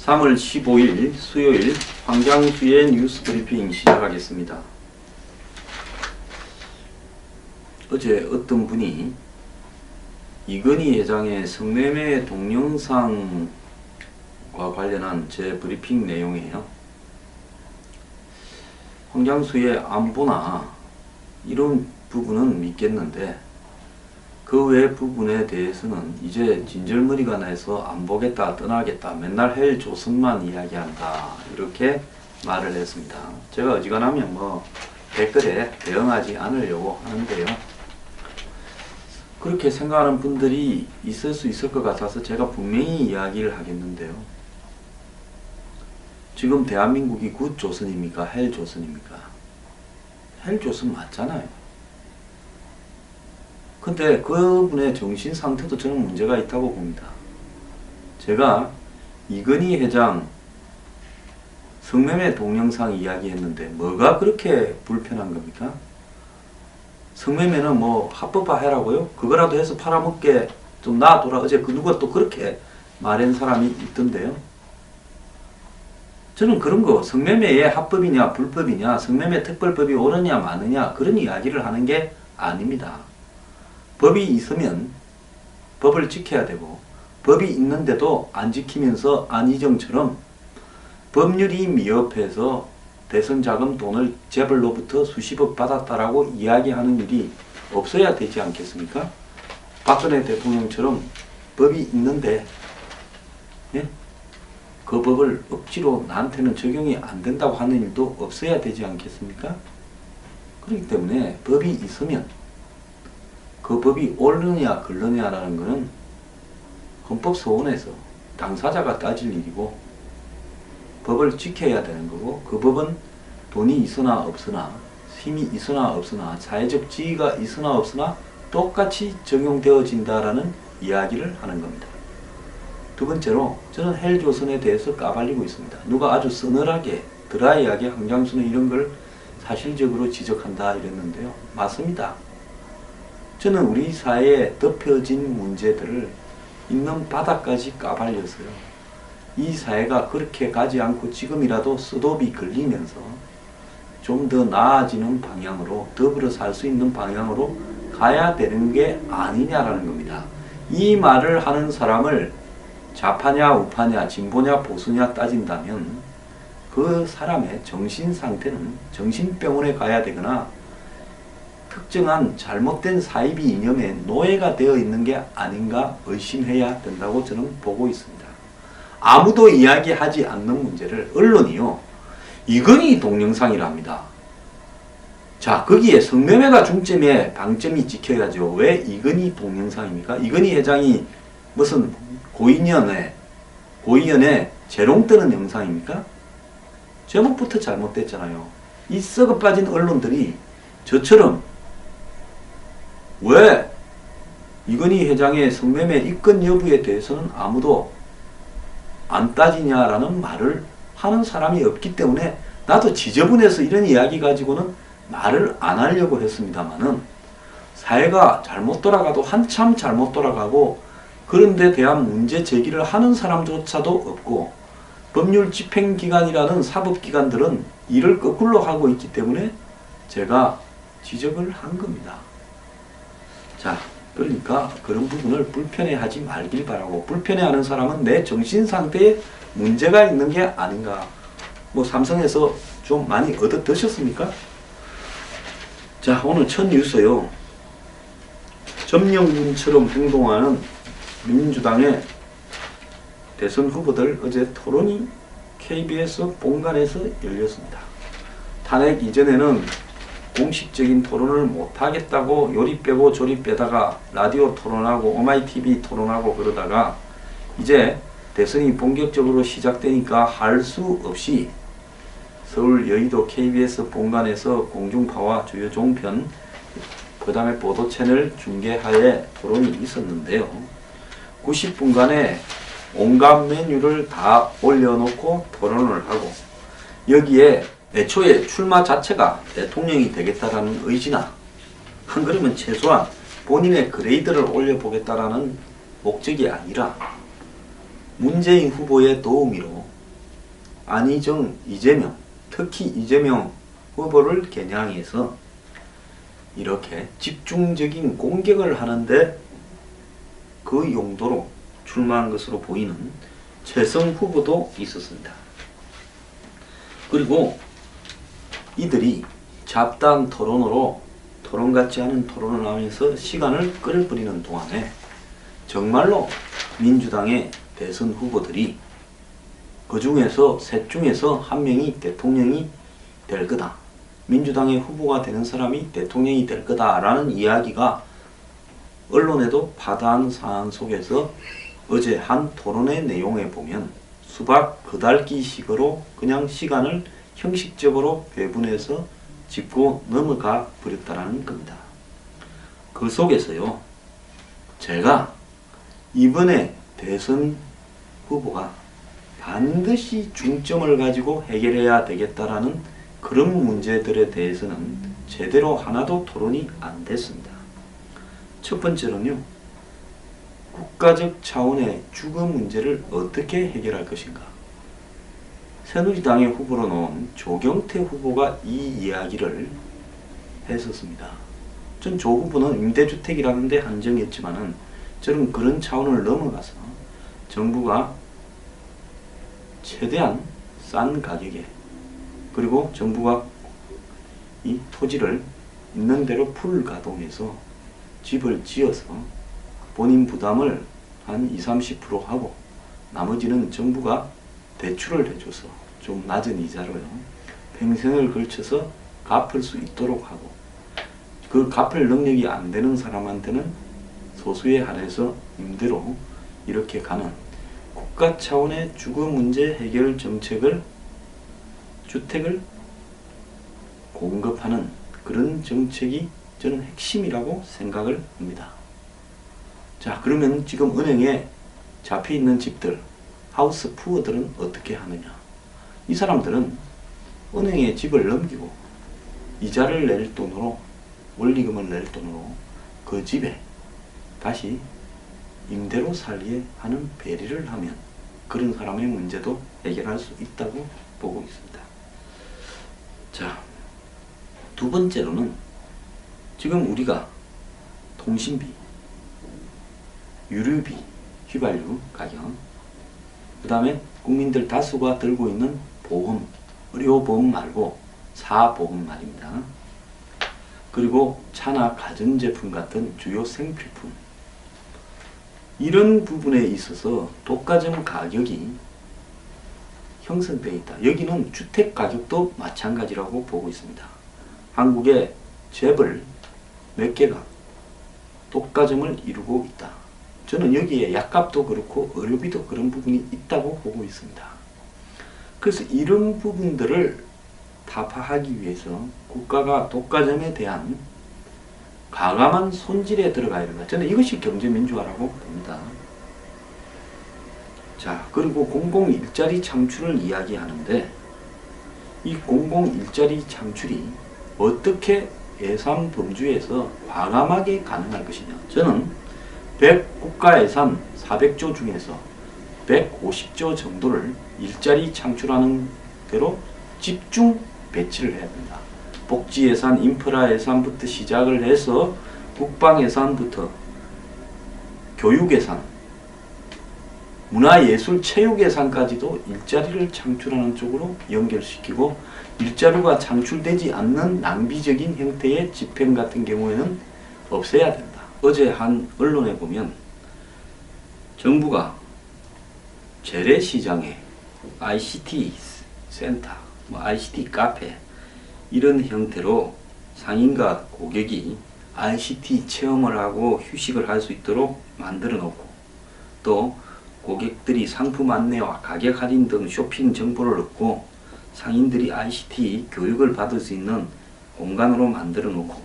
3월 15일 수요일 황장수의 뉴스 브리핑 시작하겠습니다. 어제 어떤 분이 이건희 회장의 성매매 동영상과 관련한 제 브리핑 내용이에요. 황장수의 안보나 이런 부분은 믿겠는데 그 외 부분에 대해서는 이제 진절머리가 나서 안 보겠다, 떠나겠다, 맨날 헬 조선만 이야기한다, 이렇게 말을 했습니다. 제가 어지간하면 댓글에 대응하지 않으려고 하는데요. 그렇게 생각하는 분들이 있을 수 있을 것 같아서 제가 분명히 이야기를 하겠는데요. 지금 대한민국이 굿 조선입니까? 헬 조선입니까? 헬 조선 맞잖아요. 근데 그분의 정신 상태도 저는 문제가 있다고 봅니다. 제가 이건희 회장 성매매 동영상 이야기했는데 뭐가 그렇게 불편한 겁니까? 성매매는 합법화해라고요? 그거라도 해서 팔아먹게 좀 놔둬라. 어제 누가 또 그렇게 말한 사람이 있던데요. 저는 그런 거 성매매의 합법이냐 불법이냐, 성매매 특별법이 옳으냐 마느냐, 그런 이야기를 하는 게 아닙니다. 법이 있으면 법을 지켜야 되고, 법이 있는데도 안 지키면서 안희정처럼 법률이 미흡해서 대선 자금 돈을 재벌로부터 수십억 받았다라고 이야기하는 일이 없어야 되지 않겠습니까? 박근혜 대통령처럼 법이 있는데 그 법을 억지로 나한테는 적용이 안 된다고 하는 일도 없어야 되지 않겠습니까? 그렇기 때문에 법이 있으면 그 법이 옳느냐 그르냐라는 것은 헌법소원에서 당사자가 따질 일이고, 법을 지켜야 되는 거고, 그 법은 돈이 있으나 없으나, 힘이 있으나 없으나, 사회적 지위가 있으나 없으나 똑같이 적용되어진다라는 이야기를 하는 겁니다. 두 번째로, 저는 헬조선에 대해서 까발리고 있습니다. 누가 아주 서늘하게 드라이하게 황장수는 이런 걸 사실적으로 지적한다 이랬는데요. 맞습니다. 저는 우리 사회에 덮여진 문제들을 있는 바닥까지 까발려서요. 이 사회가 그렇게 가지 않고 지금이라도 스톱이 걸리면서 좀 더 나아지는 방향으로, 더불어 살 수 있는 방향으로 가야 되는 게 아니냐라는 겁니다. 이 말을 하는 사람을 좌파냐 우파냐 진보냐 보수냐 따진다면 그 사람의 정신 상태는 정신병원에 가야 되거나 특정한 잘못된 사이비 이념의 노예가 되어 있는 게 아닌가 의심해야 된다고 저는 보고 있습니다. 아무도 이야기하지 않는 문제를 언론이요, 이건희 동영상이랍니다. 자, 거기에 성매매가 중점에 방점이 찍혀야죠. 왜 이건희 동영상입니까? 이건희 회장이 무슨 고인연애 재롱 뜨는 영상입니까? 제목부터 잘못됐잖아요. 이 썩어 빠진 언론들이 저처럼 왜 이건희 회장의 성매매 입건 여부에 대해서는 아무도 안 따지냐라는 말을 하는 사람이 없기 때문에 나도 지저분해서 이런 이야기 가지고는 말을 안 하려고 했습니다만은, 사회가 잘못 돌아가도 한참 잘못 돌아가고 그런 데 대한 문제 제기를 하는 사람조차도 없고, 법률 집행기관이라는 사법기관들은 일을 거꾸로 하고 있기 때문에 제가 지적을 한 겁니다. 자, 그러니까 그런 부분을 불편해하지 말길 바라고, 불편해하는 사람은 내 정신상태에 문제가 있는 게 아닌가. 삼성에서 좀 많이 얻어 드셨습니까? 자, 오늘 첫 뉴스요. 점령군처럼 행동하는 민주당의 대선 후보들 어제 토론이 KBS 본관에서 열렸습니다. 탄핵 이전에는 공식적인 토론을 못하겠다고 요리 빼고 조리 빼다가 라디오 토론하고 오마이TV 토론하고 그러다가 이제 대선이 본격적으로 시작되니까 할 수 없이 서울 여의도 KBS 본관에서 공중파와 주요 종편 그 다음에 보도 채널 중계하에 토론이 있었는데요. 90분간에 온갖 메뉴를 다 올려놓고 토론을 하고, 여기에 애초에 출마 자체가 대통령이 되겠다라는 의지나 한 그러면 최소한 본인의 그레이드를 올려보겠다라는 목적이 아니라 문재인 후보의 도우미로 안희정, 이재명, 특히 이재명 후보를 겨냥해서 이렇게 집중적인 공격을 하는데 그 용도로 출마한 것으로 보이는 최성 후보도 있었습니다. 그리고 이들이 잡다한 토론으로 토론 같지 않은 토론을 하면서 시간을 끌어버리는 동안에 정말로 민주당의 대선 후보들이 그 중에서 셋 중에서 한 명이 대통령이 될 거다. 민주당의 후보가 되는 사람이 대통령이 될 거다라는 이야기가 언론에도 파다한 상황 속에서 어제 한 토론의 내용에 보면 수박 그달기식으로 그냥 시간을 형식적으로 배분해서 짚고 넘어가 버렸다는 겁니다. 그 속에서요, 제가 이번에 대선 후보가 반드시 중점을 가지고 해결해야 되겠다라는 그런 문제들에 대해서는 제대로 하나도 토론이 안 됐습니다. 첫 번째로는요, 국가적 차원의 주거 문제를 어떻게 해결할 것인가. 새누리당의 후보로 놓은 조경태 후보가 이 이야기를 했었습니다. 전 조 후보는 임대주택이라는 데 한정했지만은 저는 그런 차원을 넘어가서 정부가 최대한 싼 가격에, 그리고 정부가 이 토지를 있는 대로 풀 가동해서 집을 지어서 본인 부담을 한 20-30% 하고 나머지는 정부가 대출을 해줘서 좀 낮은 이자로요, 평생을 걸쳐서 갚을 수 있도록 하고, 그 갚을 능력이 안 되는 사람한테는 소수에 한해서 임대로 이렇게 가는 국가 차원의 주거 문제 해결 정책을, 주택을 공급하는 그런 정책이 저는 핵심이라고 생각을 합니다. 자, 그러면 지금 은행에 잡혀있는 집들, 하우스 푸어들은 어떻게 하느냐. 이 사람들은 은행에 집을 넘기고 이자를 낼 돈으로, 원리금을 낼 돈으로 그 집에 다시 임대로 살게 하는 배려를 하면 그런 사람의 문제도 해결할 수 있다고 보고 있습니다. 자, 두 번째로는 지금 우리가 통신비, 유류비, 휘발유 가격, 그 다음에 국민들 다수가 들고 있는 보험, 의료보험 말고 사보험 말입니다. 그리고 차나 가전제품 같은 주요 생필품, 이런 부분에 있어서 독과점 가격이 형성되어 있다. 여기는 주택 가격도 마찬가지라고 보고 있습니다. 한국의 재벌 몇 개가 독과점을 이루고 있다. 저는 여기에 약값도 그렇고 의료비도 그런 부분이 있다고 보고 있습니다. 그래서 이런 부분들을 타파하기 위해서 국가가 독과점에 대한 과감한 손질에 들어가야 된다. 저는 이것이 경제민주화라고 봅니다. 자, 그리고 공공일자리 창출을 이야기하는데 이 공공일자리 창출이 어떻게 예산 범주에서 과감하게 가능할 것이냐. 저는 국가 예산 400조 중에서 150조 정도를 일자리 창출하는 대로 집중 배치를 해야 된다. 복지 예산, 인프라 예산부터 시작을 해서 국방 예산부터 교육 예산, 문화예술 체육 예산까지도 일자리를 창출하는 쪽으로 연결시키고, 일자리가 창출되지 않는 낭비적인 형태의 집행 같은 경우에는 없애야 된다. 어제 한 언론에 보면 정부가 재래시장에 ICT 센터, ICT 카페 이런 형태로 상인과 고객이 ICT 체험을 하고 휴식을 할 수 있도록 만들어 놓고, 또 고객들이 상품 안내와 가격 할인 등 쇼핑 정보를 얻고 상인들이 ICT 교육을 받을 수 있는 공간으로 만들어 놓고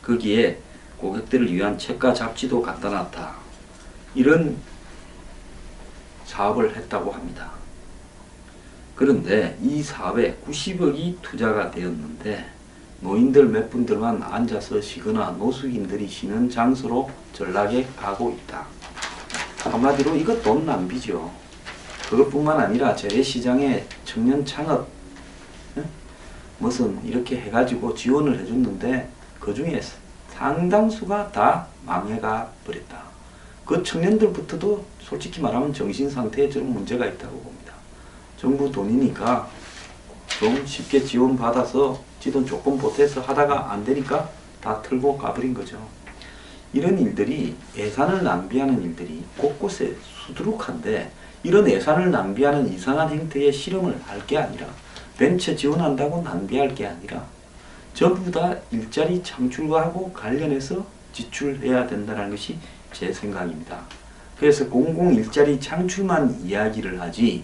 거기에 고객들을 위한 책과 잡지도 갖다 놨다. 이런 사업을 했다고 합니다. 그런데 이 사업에 90억이 투자가 되었는데 노인들 몇 분들만 앉아서 쉬거나 노숙인들이 쉬는 장소로 전락해 가고 있다. 한마디로 이거 돈 낭비죠. 그것뿐만 아니라 재래시장에 청년 창업 무슨 이렇게 해가지고 지원을 해줬는데 그 중에 상당수가 다 망해가 버렸다. 그 청년들부터도 솔직히 말하면 정신상태에 좀 문제가 있다고 봅니다. 정부 돈이니까 좀 쉽게 지원받아서 지돈 조금 보태서 하다가 안 되니까 다 틀고 가버린 거죠. 이런 일들이 예산을 낭비하는 일들이 곳곳에 수두룩한데 이런 예산을 낭비하는 이상한 행태의 실험을 할 게 아니라 벤처 지원한다고 낭비할 게 아니라 전부 다 일자리 창출과하고 관련해서 지출해야 된다는 것이 제 생각입니다. 그래서 공공 일자리 창출만 이야기를 하지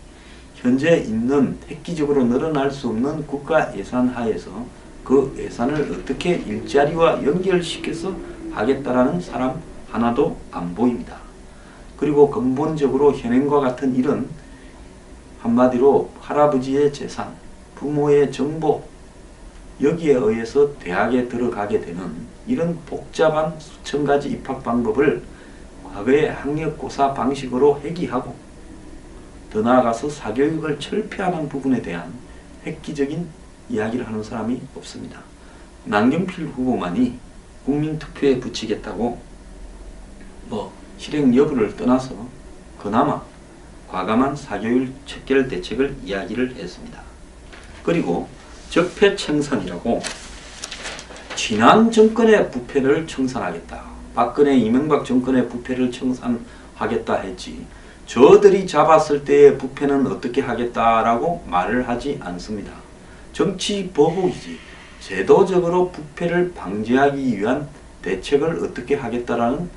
현재 있는 획기적으로 늘어날 수 없는 국가 예산 하에서 그 예산을 어떻게 일자리와 연결시켜서 하겠다라는 사람 하나도 안 보입니다. 그리고 근본적으로 현행과 같은 이런 한마디로 할아버지의 재산, 부모의 정보 여기에 의해서 대학에 들어가게 되는 이런 복잡한 수천 가지 입학 방법을 과거의 학력고사 방식으로 회귀하고 더 나아가서 사교육을 철폐하는 부분에 대한 획기적인 이야기를 하는 사람이 없습니다. 남경필 후보만이 국민투표에 붙이겠다고 실행 여부를 떠나서 그나마 과감한 사교육 척결 대책을 이야기를 했습니다. 그리고 적폐청산이라고 지난 정권의 부패를 청산하겠다. 박근혜 이명박 정권의 부패를 청산하겠다 했지 저들이 잡았을 때의 부패는 어떻게 하겠다라고 말을 하지 않습니다. 정치 보복이지 제도적으로 부패를 방지하기 위한 대책을 어떻게 하겠다라는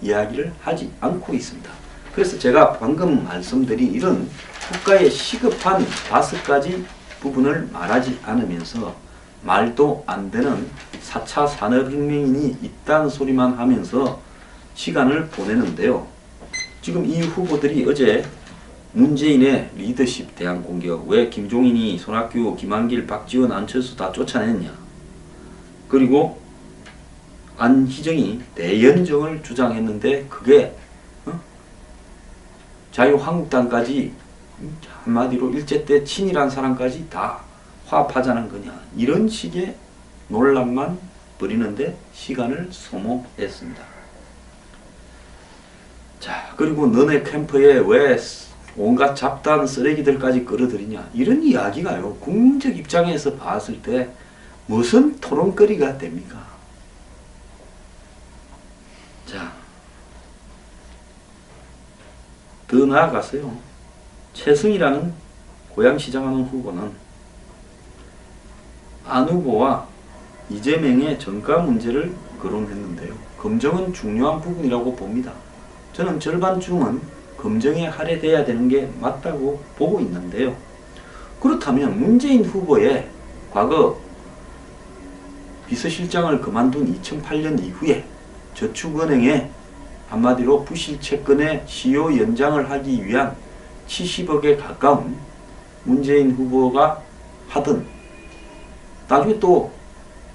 이야기를 하지 않고 있습니다. 그래서 제가 방금 말씀드린 이런 국가의 시급한 5가지 부분을 말하지 않으면서 말도 안 되는 4차 산업혁명이 있다는 소리만 하면서 시간을 보내는데요. 지금 이 후보들이 어제 문재인의 리더십 대한 공격, 왜 김종인이 손학규, 김한길, 박지원, 안철수 다 쫓아냈냐, 그리고 안희정이 대연정을 주장했는데 그게 자유한국당까지 한마디로 일제 때 친일한 사람까지 다 화합하자는 거냐, 이런 식의 논란만 벌이는데 시간을 소모했습니다. 자, 그리고 너네 캠프에 왜 온갖 잡다한 쓰레기들까지 끌어들이냐, 이런 이야기가요 국민적 입장에서 봤을 때 무슨 토론거리가 됩니까? 자, 더 나아가서요, 최승희라는 고양시장하는 후보는 안 후보와 이재명의 정가 문제를 거론했는데요. 검증은 중요한 부분이라고 봅니다. 저는 절반쯤은 검증에 할애돼야 되는 게 맞다고 보고 있는데요. 그렇다면 문재인 후보의 과거 비서실장을 그만둔 2008년 이후에 저축은행에 한마디로 부실 채권의 시효 연장을 하기 위한 70억에 가까운 문재인 후보가 하던, 나중에 또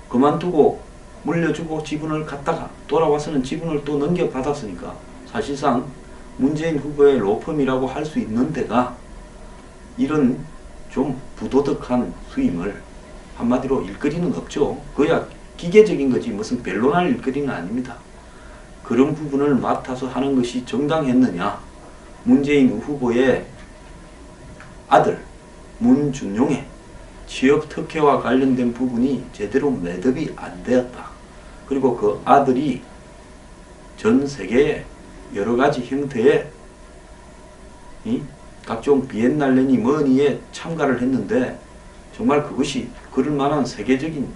그만두고 물려주고 지분을 갖다가 돌아와서는 지분을 또 넘겨받았으니까 사실상 문재인 후보의 로펌이라고 할 수 있는 데가 이런 좀 부도덕한 수임을 한마디로 일거리는 없죠. 그야 기계적인 거지 무슨 변론할 일거리는 아닙니다. 그런 부분을 맡아서 하는 것이 정당했느냐, 문재인 후보의 아들 문준용의 취업 특혜와 관련된 부분이 제대로 매듭이 안 되었다. 그리고 그 아들이 전 세계의 여러 가지 형태의 각종 비엔날레니 뭐니에 참가를 했는데 정말 그것이 그럴 만한 세계적인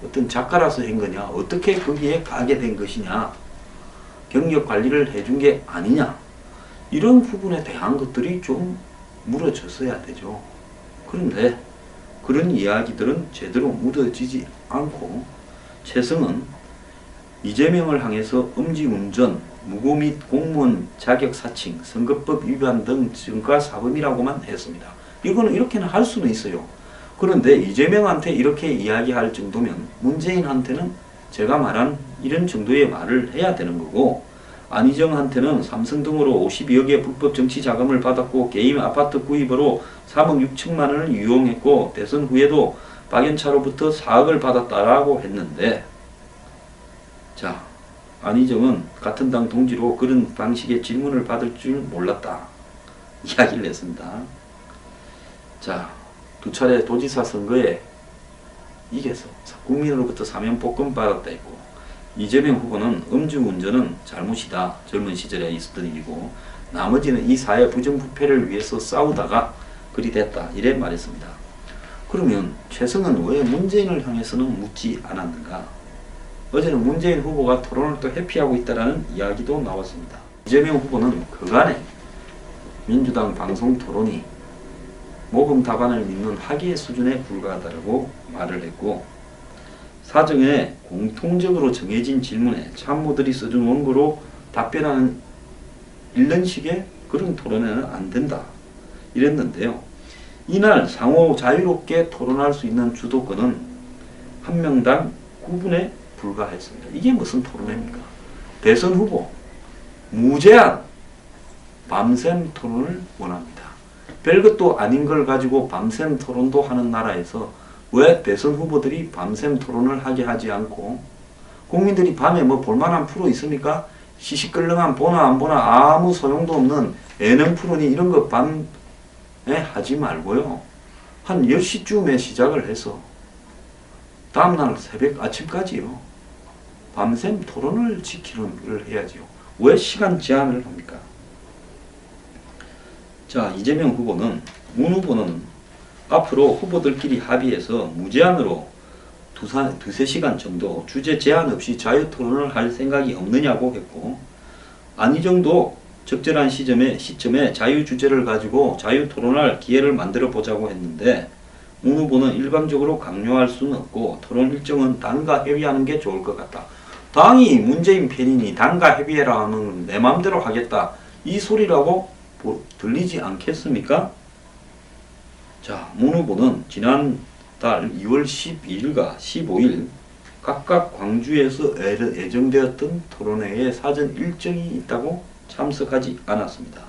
어떤 작가라서 한 거냐, 어떻게 거기에 가게 된 것이냐, 경력 관리를 해준 게 아니냐, 이런 부분에 대한 것들이 좀 물어졌어야 되죠. 그런데 그런 이야기들은 제대로 묻어지지 않고 최승은 이재명을 향해서 음주운전, 무고 및 공무원 자격 사칭, 선거법 위반 등 증가사범이라고만 했습니다. 이거는 이렇게는 할 수는 있어요. 그런데 이재명한테 이렇게 이야기할 정도면 문재인한테는 제가 말한 이런 정도의 말을 해야 되는 거고, 안희정한테는 삼성 등으로 52억 의 불법 정치 자금을 받았고 개인 아파트 구입으로 3억 6천만 원을 유용했고 대선 후에도 박연차로부터 4억을 받았다라고 했는데, 자, 안희정은 같은 당 동지로 그런 방식의 질문을 받을 줄 몰랐다 이야기를 했습니다. 자, 두 차례 도지사 선거에 이겨서 국민으로부터 사면복권 받았다 했고, 이재명 후보는 음주운전은 잘못이다, 젊은 시절에 있었던 일이고 나머지는 이 사회 부정부패를 위해서 싸우다가 그리 됐다 이래 말했습니다. 그러면 최승은 왜 문재인을 향해서는 묻지 않았는가? 어제는 문재인 후보가 토론을 또 회피하고 있다는 이야기도 나왔습니다. 이재명 후보는 그간의 민주당 방송 토론이 모범 답안을 믿는 학예 수준에 불과하다고 말을 했고, 사정에 공통적으로 정해진 질문에 참모들이 써준 원고로 답변하는 이런 식의 그런 토론에는 안 된다 이랬는데요. 이날 상호 자유롭게 토론할 수 있는 주도권은 한 명당 9분에 불과했습니다. 이게 무슨 토론회입니까? 대선 후보 무제한 밤샘 토론을 원합니다. 별것도 아닌 걸 가지고 밤샘 토론도 하는 나라에서 왜 대선 후보들이 밤샘 토론을 하게 하지 않고, 국민들이 밤에 뭐 볼만한 프로 있습니까? 시시끌렁한 보나 안 보나 아무 소용도 없는 예능 프로니 이런 거 밤에 하지 말고요. 한 10시쯤에 시작을 해서 다음날 새벽 아침까지요. 밤샘 토론을 지키는 걸 해야지요. 왜 시간 제한을 합니까? 자, 이재명 후보는, 문 후보는 앞으로 후보들끼리 합의해서 무제한으로 두세 시간 정도 주제 제한 없이 자유 토론을 할 생각이 없느냐고 했고, 안희정도 적절한 시점에 자유 주제를 가지고 자유 토론할 기회를 만들어 보자고 했는데, 문 후보는 일방적으로 강요할 수는 없고 토론 일정은 당과 협의하는 게 좋을 것 같다. 당이 문재인 편이니 당과 협의해라 하면 내 마음대로 하겠다 이 소리라고 들리지 않겠습니까? 자, 문 후보는 지난달 2월 12일과 15일 각각 광주에서 예정되었던 토론회에 사전 일정이 있다고 참석하지 않았습니다.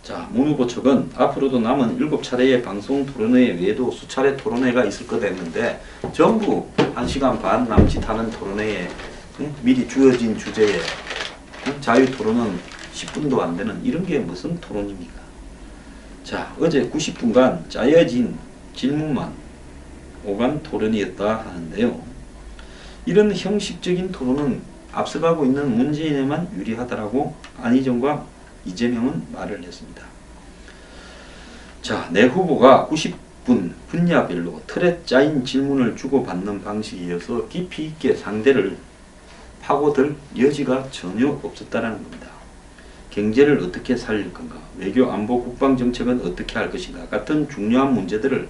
자, 문 후보 측은 앞으로도 남은 7차례의 방송 토론회 외에도 수차례 토론회가 있을 것 했는데 전부 1시간 반 남짓하는 토론회에 미리 주어진 주제에 자유 토론은 10분도 안 되는 이런 게 무슨 토론입니까? 자, 어제 90분간 짜여진 질문만 오간 토론이었다 하는데요. 이런 형식적인 토론은 앞서가고 있는 문재인에만 유리하다라고 안희정과 이재명은 말을 했습니다. 자, 내 후보가 90분 분야별로 틀에 짜인 질문을 주고받는 방식이어서 깊이 있게 상대를 파고들 여지가 전혀 없었다는 겁니다. 경제를 어떻게 살릴 건가, 외교 안보 국방 정책은 어떻게 할 것인가 같은 중요한 문제들을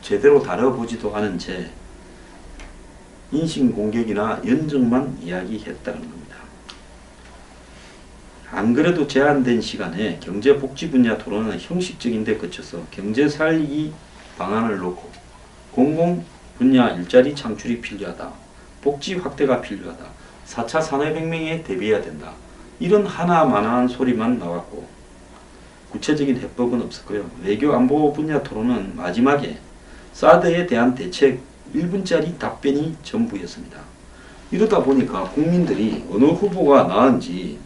제대로 다뤄보지도 않은 채 인신공격이나 연정만 이야기했다는 겁니다. 안 그래도 제한된 시간에 경제복지 분야 토론은 형식적인 데 그쳐서 경제 살리기 방안을 놓고 공공 분야 일자리 창출이 필요하다, 복지 확대가 필요하다, 4차 산업혁명에 대비해야 된다, 이런 하나만한 소리만 나왔고 구체적인 해법은 없었고요. 외교 안보 분야 토론은 마지막에 사드에 대한 대책 1분짜리 답변이 전부였습니다. 이러다 보니까 국민들이 어느 후보가 나은지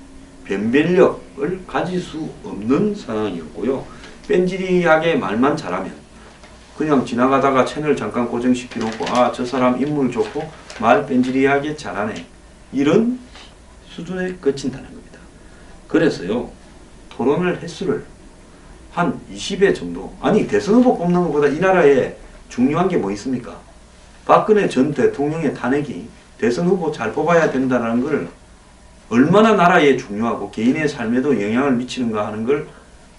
변별력을 가질 수 없는 상황이었고요. 뺀질하게 말만 잘하면 그냥 지나가다가 채널 잠깐 고정시켜놓고 아, 저 사람 인물 좋고 말 뺀질하게 잘하네, 이런 수준에 그친다는 겁니다. 그래서요, 토론을 횟수를 한 20회 정도, 아니 대선 후보 뽑는 것보다 이 나라에 중요한 게 뭐 있습니까? 박근혜 전 대통령의 탄핵이 대선 후보 잘 뽑아야 된다는 걸 얼마나 나라에 중요하고 개인의 삶에도 영향을 미치는가 하는 걸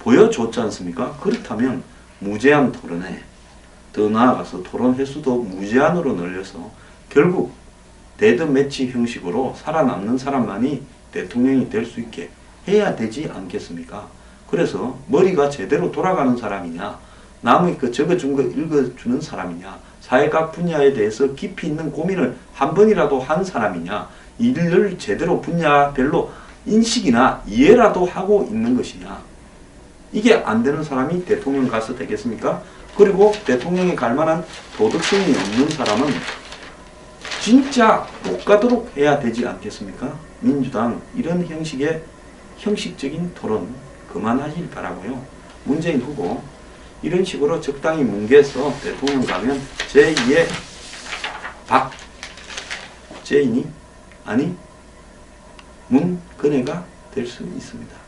보여줬지 않습니까? 그렇다면 무제한 토론에, 더 나아가서 토론 횟수도 무제한으로 늘려서 결국 데드매치 형식으로 살아남는 사람만이 대통령이 될 수 있게 해야 되지 않겠습니까? 그래서 머리가 제대로 돌아가는 사람이냐, 남의 그 적어준 거 읽어주는 사람이냐, 사회 각 분야에 대해서 깊이 있는 고민을 한 번이라도 한 사람이냐, 일을 제대로 분야별로 인식이나 이해라도 하고 있는 것이냐. 이게 안 되는 사람이 대통령 가서 되겠습니까? 그리고 대통령이 갈 만한 도덕성이 없는 사람은 진짜 못 가도록 해야 되지 않겠습니까? 민주당 이런 형식의 형식적인 토론 그만하길 바라고요. 문재인 후보 이런 식으로 적당히 뭉개서 대통령 가면 제2의 박재인이 아니 문근혜가 될 수 있습니다.